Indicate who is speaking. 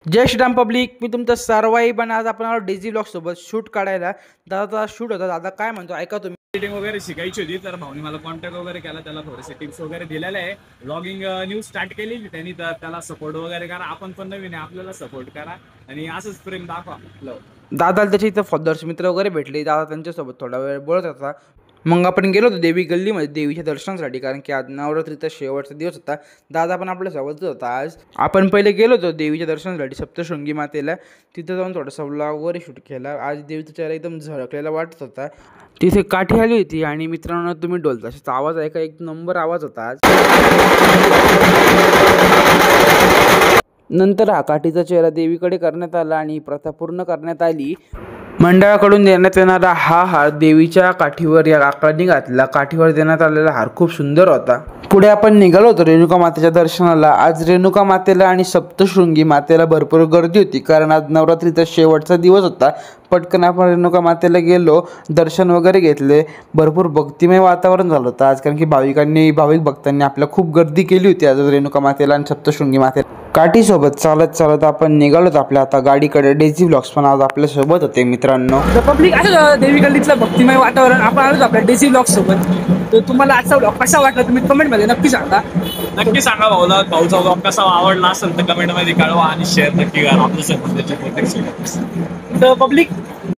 Speaker 1: जय Shriram public, मी तुमचं सर्वाई पण आज आपण आलो डेझी ब्लॉग सोबत शूट काढायला. दादा शूट होता, दादा काय म्हणतो ऐका तुम्ही.
Speaker 2: एडिटिंग वगैरे शिकायची होती तर भाऊनी मला कॉन्टॅक्ट वगैरे केला, त्याला थोडेसे टिप्स वगैरे दिलेले आहे. ब्लॉगिंग न्यूज स्टार्ट केली त्यांनी, तर त्याला सपोर्ट वगैरे करा. आपण पण नवीन आहे, आपल्याला सपोर्ट करा आणि असंच प्रेम दाखवा.
Speaker 1: दादाला त्याच्या इथं फॉदर्स मित्र वगैरे भेटले. दादा त्यांच्यासोबत थोडा वेळ बोलत होता. मग आपण गेलो होतो देवी गल्लीमध्ये देवीच्या दर्शनासाठी, कारण की आज नवरात्रीचा शेवटचा दिवस होता. दादा पण आपल्यासोबतच होता. आज आपण पहिले गेलो होतो देवीच्या दर्शनासाठी सप्तशृंगी मातेला. तिथं जाऊन थोडासा व्लॉग वगैरे शूट केला. आज देवीचा चेहरा एकदम झळकलेला वाटत होता. तिथे काठी आली होती आणि मित्रांनो तुम्ही ढोलताशाचा आवाज ऐका, एक नंबर आवाज होता आज. नंतर हा काठीचा चेहरा देवीकडे करण्यात आला आणि प्रथा पूर्ण करण्यात आली. मंडळाकडून देण्यात येणारा हा हार देवीच्या काठीवर या काकांनी घातला. काठीवर देण्यात आलेला हार खूप सुंदर होता. पुढे आपण निघालो होतो रेणुका मातेच्या दर्शनाला. आज रेणुका मातेला आणि सप्तशृंगी मातेला भरपूर गर्दी होती, कारण आज नवरात्रीचा शेवटचा दिवस होता. पटकन आपण रेणुका मातेला गेलो, दर्शन वगैरे घेतले. भरपूर भक्तिमय वातावरण झालं होतं आज, कारण की भाविक भक्तांनी आपल्या खूप गर्दी केली होती आज रेणुका मातेला आणि सप्तशृंगी मातेला. काठीसोबत चालत चालत आपण निघालोत आपल्या आता गाडीकडे. डेझी ब्लॉग्स पण आज आपल्या सोबत होते मित्रांनो.
Speaker 3: पब्लिक असं देवी गल्लीतलं भक्तिमय वातावरण आपण आलो आपल्या डेझी ब्लॉग सोबत. तर तुम्हाला आजचा ब्लॉग कसा वाटला तुम्ही कमेंटमध्ये नक्की सांगा.
Speaker 2: नक्की सांगा भाऊचा ब्लॉग कसा आवडला असेल तर कमेंटमध्ये कळवा आणि शेअर नक्की करा. आपल्या
Speaker 3: तर पब्लिक